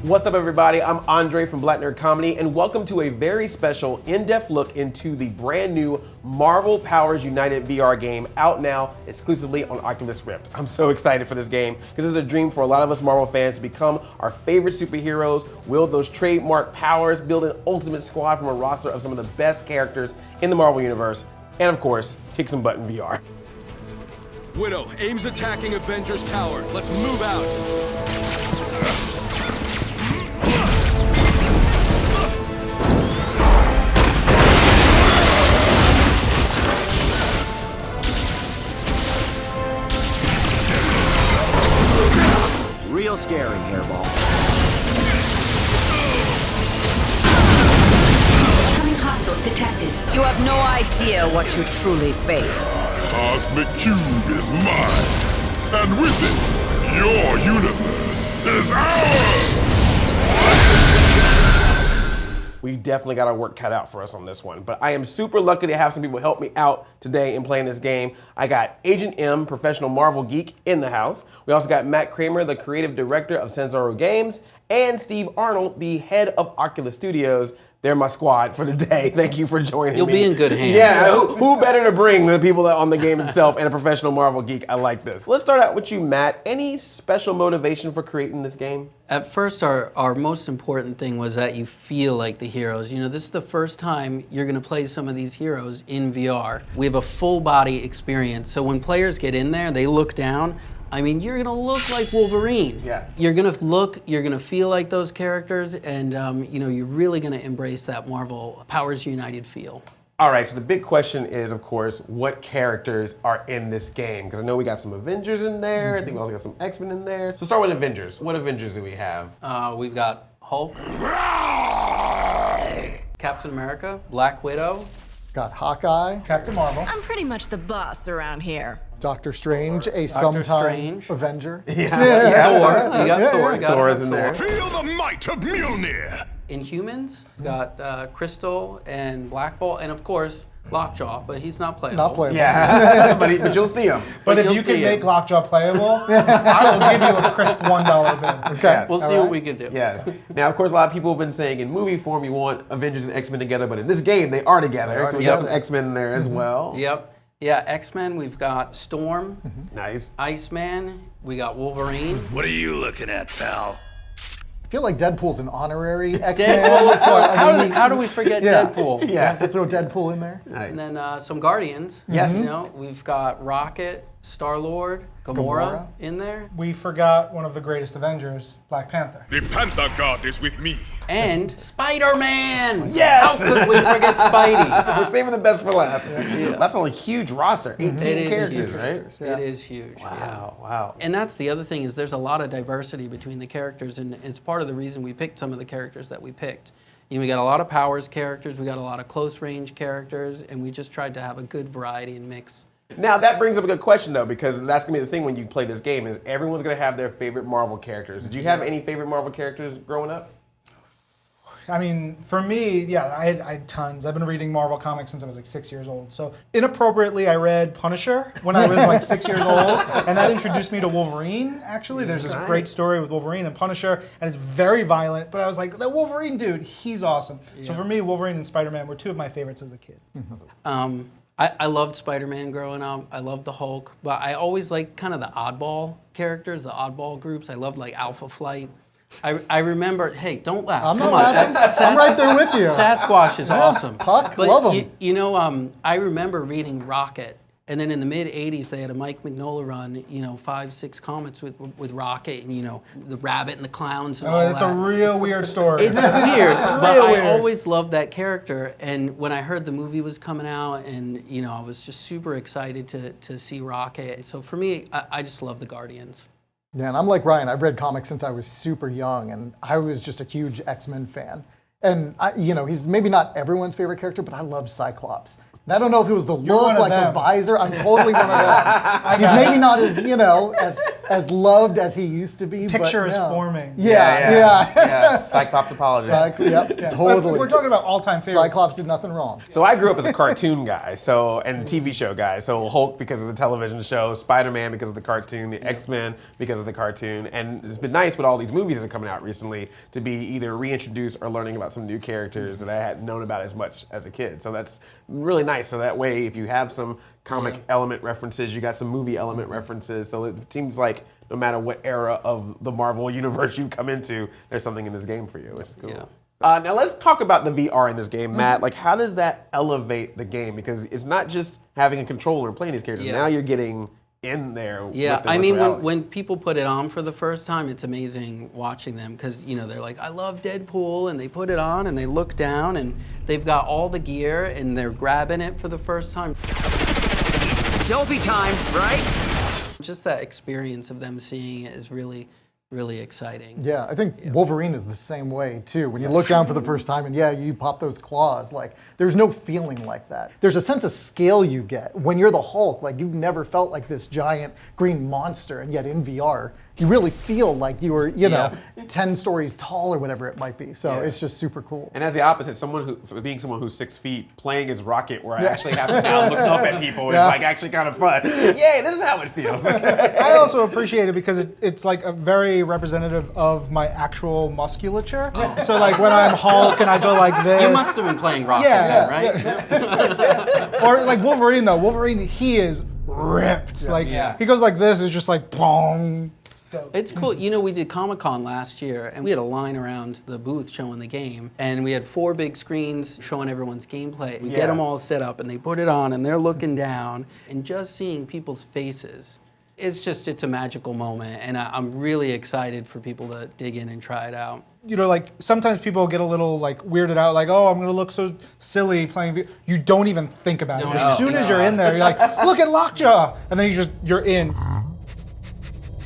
What's up, everybody? I'm Andre from Black Nerd Comedy, and welcome to a very special in-depth look into the brand new Marvel Powers United VR game out now exclusively on Oculus Rift. I'm so excited for this game because it's a dream for a lot of us Marvel fans to become our favorite superheroes, wield those trademark powers, build an ultimate squad from a roster of some of the best characters in the Marvel Universe, and of course, kick some butt in VR. Widow, Aim's attacking Avengers Tower. Let's move out. Real scary, Hairball. Incoming hostiles detected. You have no idea what you truly face. Cosmic Cube is mine, and with it, your universe is ours! We definitely got our work cut out for us on this one, but I am super lucky to have some people help me out today in playing this game. I got Agent M, professional Marvel geek, in the house. We also got Mat Kraemer, the creative director of Sanzaru Games, and Steve Arnold, the head of Oculus Studios. They're my squad for the day. Thank you for joining me. You'll be in good hands. Yeah, who better to bring than the people that on the game itself and a professional Marvel geek? I like this. Let's start out with you, Matt. Any special motivation for creating this game? At first, our most important thing was that you feel like the heroes. You know, this is the first time you're going to play some of these heroes in VR. We have a full body experience, so when players get in there, they look down. I mean, you're gonna look like Wolverine. Yeah. You're gonna feel like those characters, and you know, you're really gonna embrace that Marvel Powers United feel. All right, so the big question is, of course, what characters are in this game? Because I know we got some Avengers in there. I think we also got some X-Men in there. So start with Avengers. What Avengers do we have? We've got Hulk, Captain America, Black Widow. Got Hawkeye, Captain Marvel. I'm pretty much the boss around here. Doctor Strange, a sometime Strange. Avenger. Thor. You got Thor. You got Thor's in there. Feel the might of Mjolnir! Inhumans, got Crystal and Black Bolt, and of course, Lockjaw, but he's not playable. Not playable. Yeah, but you'll see them. But if you'll you can see make him. Lockjaw playable, I will give you a crisp $1 bill. Okay. We'll see what we can do. Yes. Now, of course, a lot of people have been saying in movie form you want Avengers and X-Men together, but in this game they are together. So we got some X-Men in there as well. Yep. Yeah, X-Men, we've got Storm, Nice. Iceman, we got Wolverine. What are you looking at, pal? I feel like Deadpool's an honorary X-Man. Deadpool, so, I mean, how do we forget yeah. Deadpool? You have to throw Deadpool in there. Nice. And then some Guardians. Yes. You know, we've got Rocket, Star-Lord, Gamora in there. We forgot one of the greatest Avengers, Black Panther. The Panther God is with me. And Spider-Man! Yes! How could we forget Spidey? We're saving the best for last. That's a huge roster. 18 It is characters, huge. right? It is huge. Wow, wow. And that's the other thing is there's a lot of diversity between the characters, and it's part of the reason we picked some of the characters that we picked. You know, we got a lot of powers characters, we got a lot of close range characters, and we just tried to have a good variety and mix. Now that brings up a good question though, because that's gonna be the thing when you play this game is everyone's gonna have their favorite Marvel characters. Did you have any favorite Marvel characters growing up? I mean, for me, yeah, I had tons. I've been reading Marvel comics since I was like 6 years old. So inappropriately, I read Punisher when I was like 6 years old, and that introduced me to Wolverine, actually. There's this great story with Wolverine and Punisher, and it's very violent, but I was like, the Wolverine dude, he's awesome. So for me, Wolverine and Spider-Man were two of my favorites as a kid. I loved Spider-Man growing up. I loved the Hulk, but I always liked kind of the oddball characters, the oddball groups. I loved like Alpha Flight. I remember, hey, don't laugh. I'm Come not on. laughing. I'm right there with you. Sasquatch is awesome. Puck, But love him. You know, I remember reading Rocket, and then in the mid '80s they had a Mike Mignola run. You know, 5-6 comics with Rocket, and you know, the rabbit and the clowns and all Oh, it's that. a real weird story. It's weird, but I weird. always loved that character. And when I heard the movie was coming out, and you know, I was just super excited to see Rocket. So for me, I just love the Guardians. Yeah, and I'm like Ryan. I've read comics since I was super young, and I was just a huge X-Men fan. And you know, he's maybe not everyone's favorite character, but I love Cyclops. And I don't know if it was the one look, of like the them. visor. I'm totally one of them. He's maybe not as, as loved as he used to be. Picture but is no. forming. Yeah. Cyclops apologist. Yep, totally. We're talking about all-time favorites. Cyclops did nothing wrong. So I grew up as a cartoon guy, and TV show guy. So Hulk because of the television show, Spider-Man because of the cartoon, the X-Men because of the cartoon. And it's been nice with all these movies that are coming out recently to be either reintroduced or learning about some new characters that I hadn't known about as much as a kid. So that's really nice. So that way, if you have some comic element references, you got some movie element references. So it seems like no matter what era of the Marvel universe you come into, there's something in this game for you, which is cool. Yeah. Now let's talk about the VR in this game, Matt. Like, how does that elevate the game? Because it's not just having a controller and playing these characters. Yeah. Now you're getting in there. Yeah, with the I mean, virtual reality. when people put it on for the first time, it's amazing watching them because, they're like, I love Deadpool, and they put it on and they look down and they've got all the gear and they're grabbing it for the first time. Selfie time, right? Just that experience of them seeing it is really, really exciting. Yeah, I think Wolverine is the same way too. When you look down for the first time and you pop those claws, like there's no feeling like that. There's a sense of scale you get. When you're the Hulk, like you've never felt like this giant green monster, and yet in VR, you really feel like you were, 10 stories tall or whatever it might be. So it's just super cool. And as the opposite, someone who's 6 feet, playing as Rocket, where I actually have to now look up at people, is like actually kind of fun. Yay, this is how it feels. I also appreciate it because it's like a very representative of my actual musculature. So like when I'm Hulk and I go like this. You must have been playing Rocket then, right? Or like Wolverine though. Wolverine, he is ripped. He goes like this, it's just like boom. It's dope. It's cool. We did Comic-Con last year, and we had a line around the booth showing the game, and we had 4 big screens showing everyone's gameplay. We get them all set up, and they put it on, and they're looking down, and just seeing people's faces. It's a magical moment, and I'm really excited for people to dig in and try it out. Like sometimes people get a little like weirded out, like, oh, I'm gonna look so silly playing VR. You don't even think about it. As soon as you're in there, you're like, look at Lockjaw, and then you're in.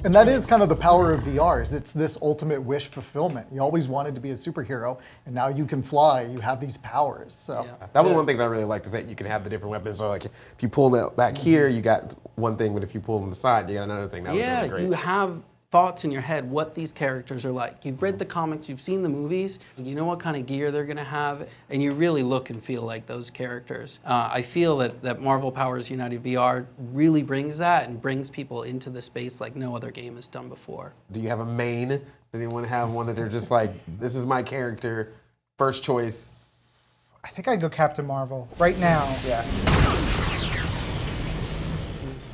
And that is kind of the power of VRs. It's this ultimate wish fulfillment. You always wanted to be a superhero, and now you can fly. You have these powers. So That was one of the things I really liked, is that you can have the different weapons. So like if you pull that back here, you got one thing, but if you pull on the side, you got another thing. That was really great. You have thoughts in your head what these characters are like. You've read the comics, you've seen the movies, you know what kind of gear they're gonna have, and you really look and feel like those characters. I feel that Marvel Powers United VR really brings that and brings people into the space like no other game has done before. Do you have a main? Does anyone have one that they're just like, this is my character, first choice? I think I'd go Captain Marvel right now. Yeah.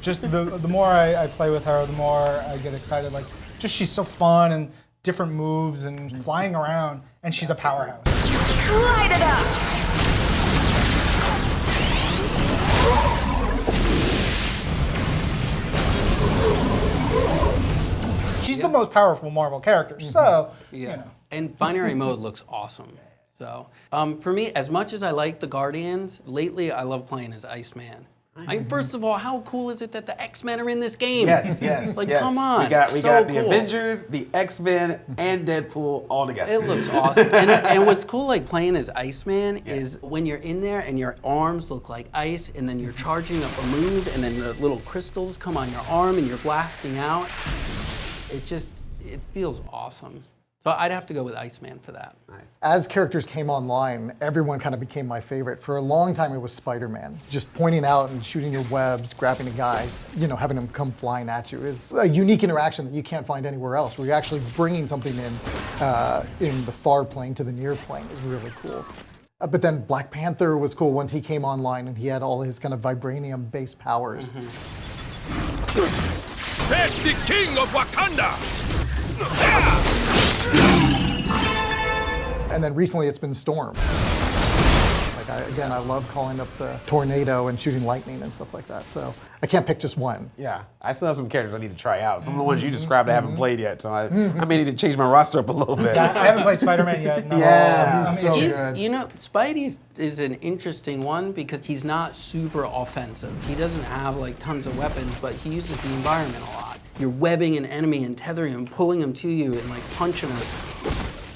Just the more I play with her, the more I get excited. Like, just she's so fun and different moves and flying around, and she's a powerhouse. Light it up! She's the most powerful Marvel character, so, And binary mode looks awesome. So, for me, as much as I like the Guardians, lately I love playing as Iceman. First of all, how cool is it that the X-Men are in this game? Yes. Like, come on. We got so the cool. Avengers, the X-Men, and Deadpool all together. It looks awesome. and what's cool, like playing as Iceman, is when you're in there and your arms look like ice, and then you're charging up a move, and then the little crystals come on your arm, and you're blasting out. It feels awesome. So I'd have to go with Iceman for that. Nice. as characters came online, everyone kind of became my favorite. For a long time, it was Spider-Man. Just pointing out and shooting your webs, grabbing a guy, having him come flying at you is a unique interaction that you can't find anywhere else, where you're actually bringing something in the far plane to the near plane is really cool. But then Black Panther was cool once he came online and he had all his kind of vibranium-based powers. That's the king of Wakanda! And then recently it's been Storm. I love calling up the tornado and shooting lightning and stuff like that. So I can't pick just one. Yeah, I still have some characters I need to try out. Some of the ones you described I haven't played yet, so I may need to change my roster up a little bit. I haven't played Spider-Man yet. No. Yeah, he's so good. Spidey is an interesting one because he's not super offensive. He doesn't have like tons of weapons, but he uses the environment a lot. You're webbing an enemy and tethering him, pulling him to you, and like punching him.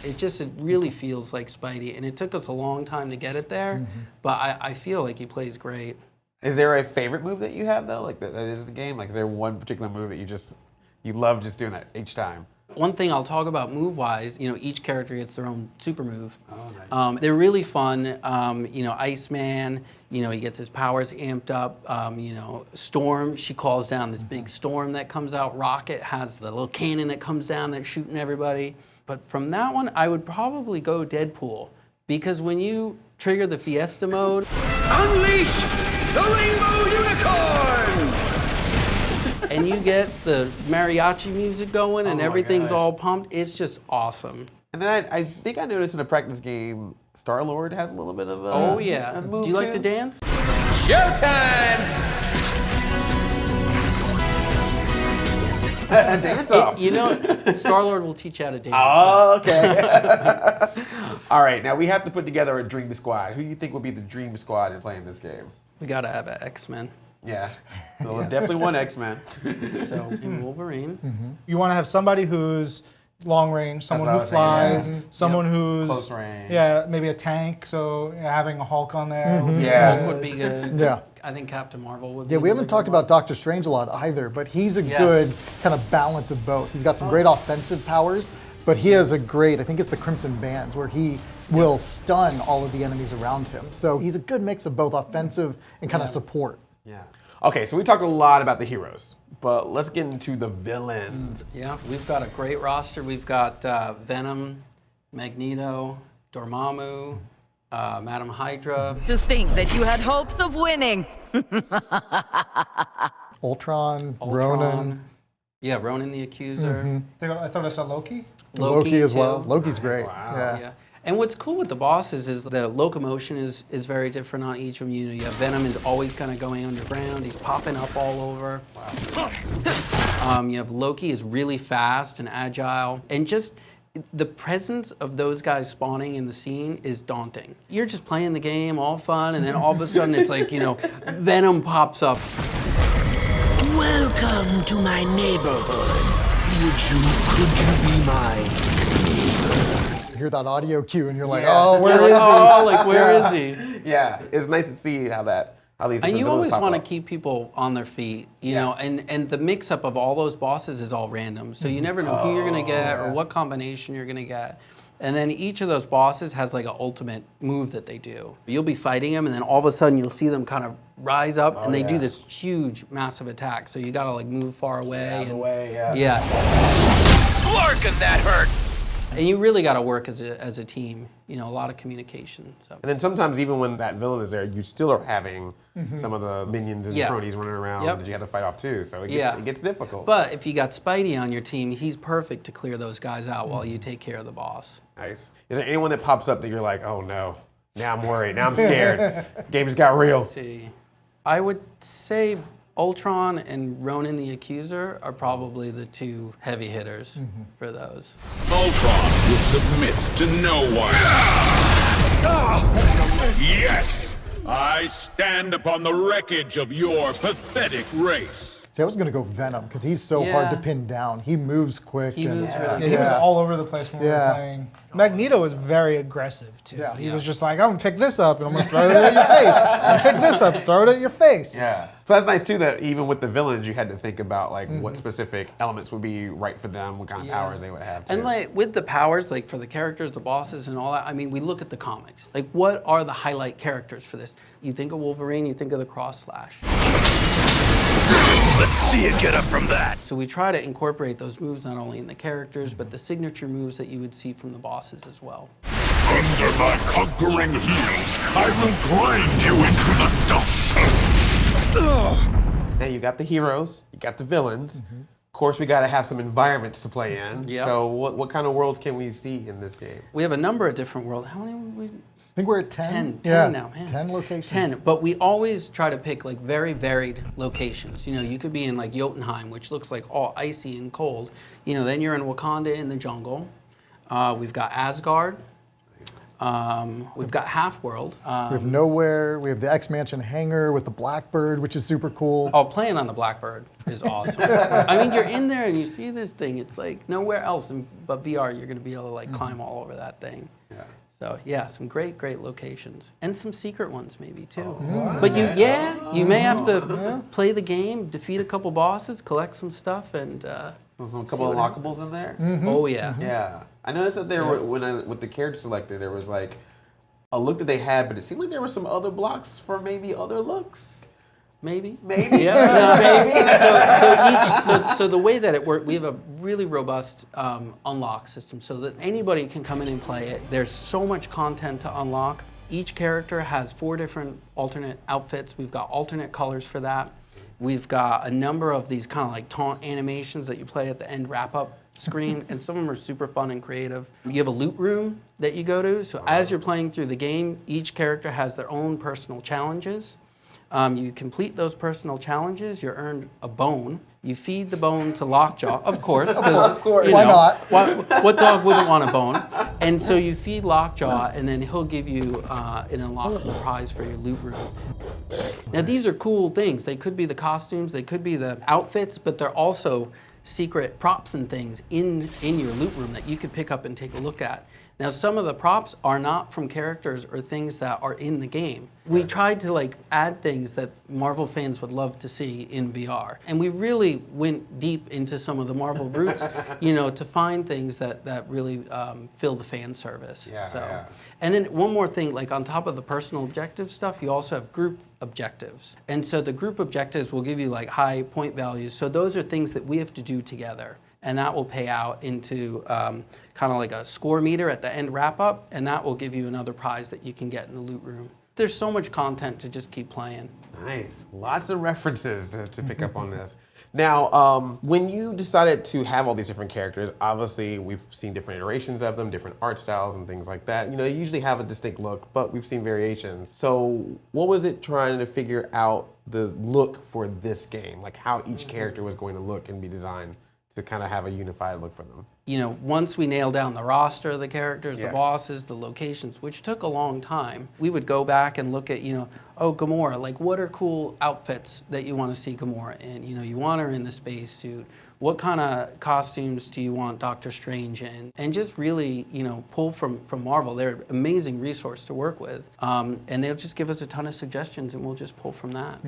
It really feels like Spidey, and it took us a long time to get it there, but I feel like he plays great. Is there a favorite move that you have though, like that is the game? Like, is there one particular move that you love just doing that each time? One thing I'll talk about move-wise, each character gets their own super move. Oh, nice. They're really fun. Iceman, he gets his powers amped up. Storm, she calls down this big storm that comes out. Rocket has the little cannon that comes down that's shooting everybody. But from that one, I would probably go Deadpool, because when you trigger the Fiesta mode, Unleash the Rainbow Unicorn! and you get the mariachi music going and Oh my everything's gosh. all pumped, it's just awesome. And then I think I noticed in a practice game, Star-Lord has a little bit of a Oh yeah. a move Do you like too. to dance? Showtime! A dance off. Star-Lord will teach you how to dance. Oh, okay. All right, now we have to put together a dream squad. Who do you think would be the dream squad in playing this game? We gotta have an X-Men. Yeah. So definitely one X-Men. So in Wolverine. You want to have somebody who's long range, someone what I who was thinking, flies, someone who's Close range. Yeah, maybe a tank. So having a Hulk on there. would be Yeah. Hulk would be good. Yeah. I think Captain Marvel would be Yeah, we haven't really talked good about one. Doctor Strange a lot either, but he's a Yes. good kind of balance of both. He's got some great offensive powers, but he has a great, I think it's the Crimson Bands, where he will stun all of the enemies around him. So he's a good mix of both offensive and kind of support. Yeah. Okay, so we talked a lot about the heroes, but let's get into the villains. Yeah, we've got a great roster. We've got Venom, Magneto, Dormammu, Madam Hydra. To think that you had hopes of winning. Ultron, Ronan, Ultron. Yeah, Ronan the Accuser. I thought I saw Loki. Loki as well. too. Loki's great. Wow. Yeah. And what's cool with the bosses is the locomotion is very different on each of them. You have Venom is always kind of going underground. He's popping up all over. You have Loki is really fast and agile. And just the presence of those guys spawning in the scene is daunting. You're just playing the game, all fun, and then all of a sudden it's like, Venom pops up. Welcome to my neighborhood. Could you be my You hear that audio cue and you're like, Yeah. oh, where You're is like, he? oh, like, where is he? Yeah, it's nice to see how these And different you villains always pop want to up. keep people on their feet, you know, and the mix-up of all those bosses is all random. So you never know who you're going to get or what combination you're going to get. And then each of those bosses has like an ultimate move that they do. You'll be fighting them and then all of a sudden you'll see them kind of rise up and they do this huge, massive attack. So you got to like move far away. Out of the and- way, yeah. Yeah. Lord, can that hurt? And you really got to work as a team, a lot of communication. So. And then sometimes even when that villain is there, you still are having some of the minions and Yeah. cronies running around Yep. that you have to fight off too. So it Yeah. gets difficult. But if you got Spidey on your team, he's perfect to clear those guys out while you take care of the boss. Nice. Is there anyone that pops up that you're like, oh no, now I'm worried, now I'm scared. Game just got real. See, I would say Ultron and Ronan the Accuser are probably the two heavy hitters for those. Ultron will submit to no one. Yes! I stand upon the wreckage of your pathetic race. See, I was going to go Venom because he's so hard to pin down. He moves quick. He and- moves really Yeah, good. he was all over the place when we were playing. Magneto was very aggressive too. Yeah. He was just like, I'm gonna pick this up and I'm gonna throw it at your face. I'm gonna pick this up, throw it at your face. Yeah. So that's nice too that even with the villains, you had to think about like what specific elements would be right for them, what kind of powers they would have too. And like with the powers, like for the characters, the bosses, and all that, I mean, we look at the comics. Like, what are the highlight characters for this? You think of Wolverine, you think of the Cross Slash. Let's see it get up from that. So we try to incorporate those moves not only in the characters, but the signature moves that you would see from the bosses as well. Under my conquering heels, I will grind you into the dust. Now you got the heroes, you got the villains. Of course, we got to have some environments to play in. Yep. So what kind of worlds can we see in this game? We have a number of different worlds. How many? I think we're at 10. 10 now, man. 10 locations. 10, but we always try to pick like very varied locations. You could be in like Jotunheim, which looks like all icy and cold. Then you're in Wakanda in the jungle. We've got Asgard. We've got Half World. We have Nowhere. We have the X Mansion hangar with the Blackbird, which is super cool. Oh, playing on the Blackbird is awesome. I mean, you're in there and you see this thing. It's like nowhere else but VR. You're going to be able to like climb all over that thing. Yeah. So yeah, some great locations and some secret ones maybe too. But you may have to play the game, defeat a couple bosses, collect some stuff, and a couple of unlockables in there. Oh yeah. Yeah, I noticed that there were with the character selector, there was like a look that they had, but it seemed like there were some other blocks for maybe other looks. Maybe. Yeah. So the way that it works, we have a really robust unlock system so that anybody can come in and play it. There's so much content to unlock. Each character has 4 different alternate outfits. We've got alternate colors for that. We've got a number of these kind of like taunt animations that you play at the end wrap-up screen, and some of them are super fun and creative. You have a loot room that you go to, so as you're playing through the game, each character has their own personal challenges. You complete those personal challenges, you're earned a bone. You feed the bone to Lockjaw, of course. Of course. Why not? What dog wouldn't want a bone? And so you feed Lockjaw, and then he'll give you an unlockable prize for your loot room. Now these are cool things. They could be the costumes, they could be the outfits, but they're also secret props and things in your loot room that you could pick up and take a look at. Now, some of the props are not from characters or things that are in the game. We tried to like add things that Marvel fans would love to see in VR. And we really went deep into some of the Marvel roots, to find things that really fill the fan service. Yeah. And then one more thing, like on top of the personal objective stuff, you also have group objectives. And so the group objectives will give you like high point values. So those are things that we have to do together. And that will pay out into kind of like a score meter at the end wrap up, and that will give you another prize that you can get in the loot room. There's so much content to just keep playing. Nice, lots of references to pick up on this. Now, when you decided to have all these different characters, obviously we've seen different iterations of them, different art styles and things like that. They usually have a distinct look, but we've seen variations. So what was it trying to figure out the look for this game? Like how each character was going to look and be designed to kind of have a unified look for them? Once we nailed down the roster of the characters, the bosses, the locations, which took a long time, we would go back and look at, Gamora, like what are cool outfits that you want to see Gamora in? You want her in the spacesuit. What kind of costumes do you want Doctor Strange in? And just really, pull from Marvel. They're an amazing resource to work with. And they'll just give us a ton of suggestions and we'll just pull from that.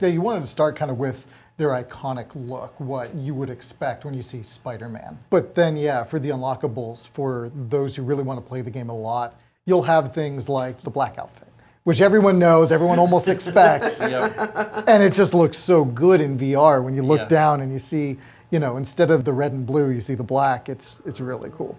Yeah, you wanted to start kind of with their iconic look, what you would expect when you see Spider-Man. But then, for the unlockables, for those who really want to play the game a lot, you'll have things like the black outfit, which everyone knows, everyone almost expects. And it just looks so good in VR when you look down and you see, instead of the red and blue, you see the black. It's really cool.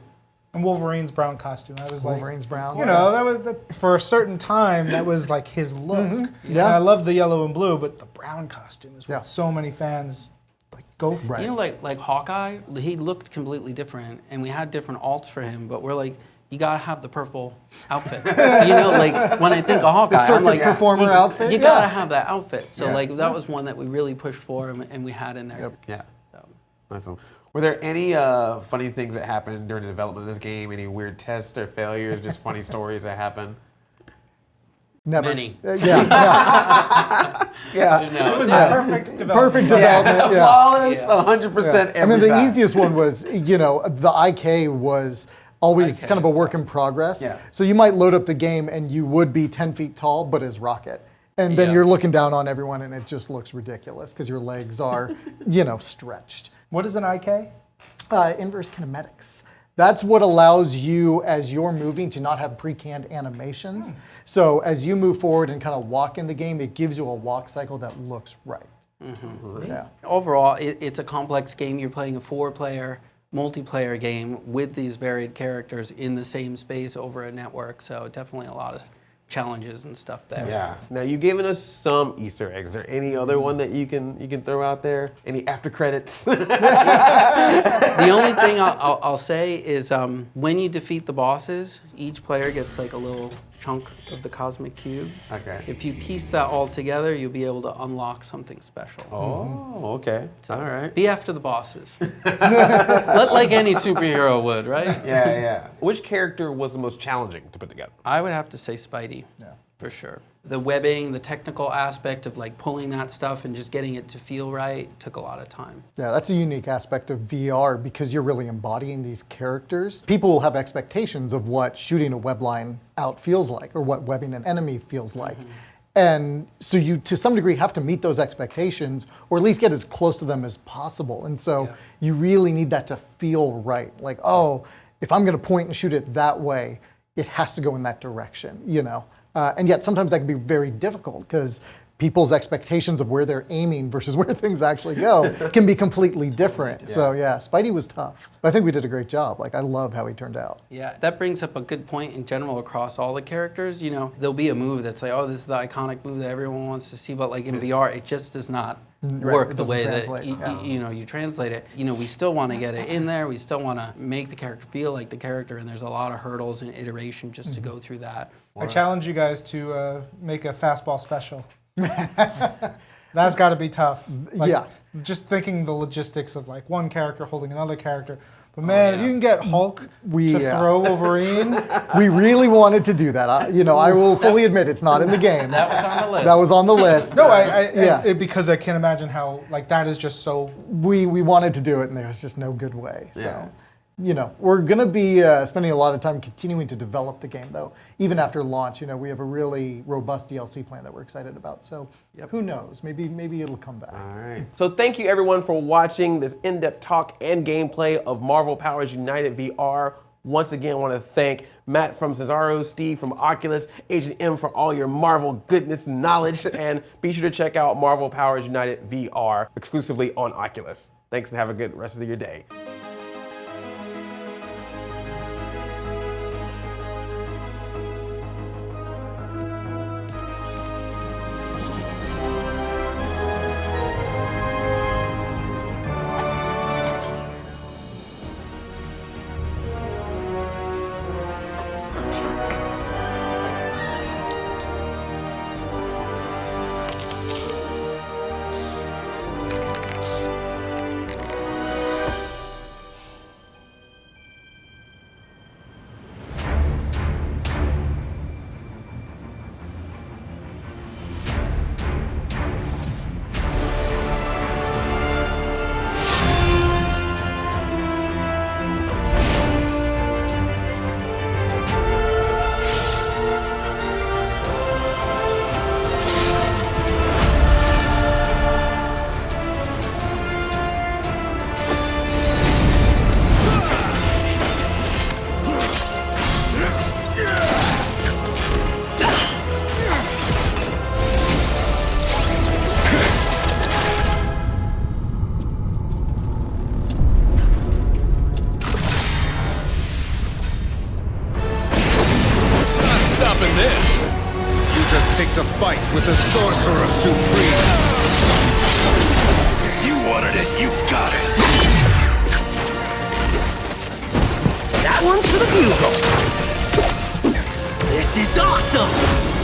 And Wolverine's brown costume. That was Wolverine's brown. That was for a certain time. That was like his look. Yeah. And I love the yellow and blue, but the brown costume is what so many fans like go for. Right. Like Hawkeye, he looked completely different, and we had different alts for him. But we're like, you gotta have the purple outfit. Like when I think of Hawkeye, the circus I'm like, performer outfit. You gotta have that outfit. So that was one that we really pushed for, and we had in there. Yeah. So. Awesome. Were there any funny things that happened during the development of this game? Any weird tests or failures? Just funny stories that happened? Never. Many. Yeah. It was perfect development. Perfect development. Yeah. Flawless, 100% every the time. easiest one was, the IK was always kind of a work in progress. Yeah. So you might load up the game and you would be 10 feet tall, but as Rocket. And then you're looking down on everyone and it just looks ridiculous because your legs are, stretched. What is an IK? Inverse kinematics. That's what allows you, as you're moving, to not have pre-canned animations. So as you move forward and kind of walk in the game, it gives you a walk cycle that looks right. Yeah. Overall, it's a complex game. You're playing a 4-player multiplayer game with these varied characters in the same space over a network. So definitely a lot of challenges and stuff there. Yeah. Now you've given us some Easter eggs. Is there any other one that you can throw out there? Any after credits? The only thing I'll say is when you defeat the bosses, each player gets like a little chunk of the cosmic cube. Okay. If you piece that all together, you'll be able to unlock something special. Oh, okay. So All right. be after the bosses. like any superhero would, right? Yeah. Which character was the most challenging to put together? I would have to say Spidey, for sure. The webbing, the technical aspect of like pulling that stuff and just getting it to feel right took a lot of time. Yeah, that's a unique aspect of VR because you're really embodying these characters. People will have expectations of what shooting a web line out feels like or what webbing an enemy feels like. And so you, to some degree, have to meet those expectations or at least get as close to them as possible. And so you really need that to feel right. Like, oh, if I'm going to point and shoot it that way, it has to go in that direction, you know? And yet sometimes that can be very difficult because people's expectations of where they're aiming versus where things actually go can be completely different. So yeah, Spidey was tough. But I think we did a great job. Like, I love how he turned out. Yeah, that brings up a good point in general across all the characters. You know, there'll be a move that's like, oh, this is the iconic move that everyone wants to see, but like in VR, it just does not work the way that you know, you translate it. You know, we still want to get it in there. We still want to make the character feel like the character, and there's a lot of hurdles and iteration just to go through that. I challenge you guys to make a fastball special. That's got to be tough. Like, just thinking the logistics of like one character holding another character. But man, if you can get Hulk to throw Wolverine. We really wanted to do that. You know, I will fully admit it's not in the game. That was on the list. That was on the list. No, because I can't imagine how, like, that is just so... We wanted to do it and there's just no good way. So, you know, we're going to be spending a lot of time continuing to develop the game, though. Even after launch, you know, we have a really robust DLC plan that we're excited about. So who knows? Maybe it'll come back. All right. So thank you, everyone, for watching this in-depth talk and gameplay of Marvel Powers United VR. Once again, I want to thank Matt from Sanzaru, Steve from Oculus, Agent M for all your Marvel goodness and knowledge. And be sure to check out Marvel Powers United VR exclusively on Oculus. Thanks and have a good rest of your day. To fight with the Sorcerer Supreme. You wanted it, you got it. That one's for the bugle. This is awesome.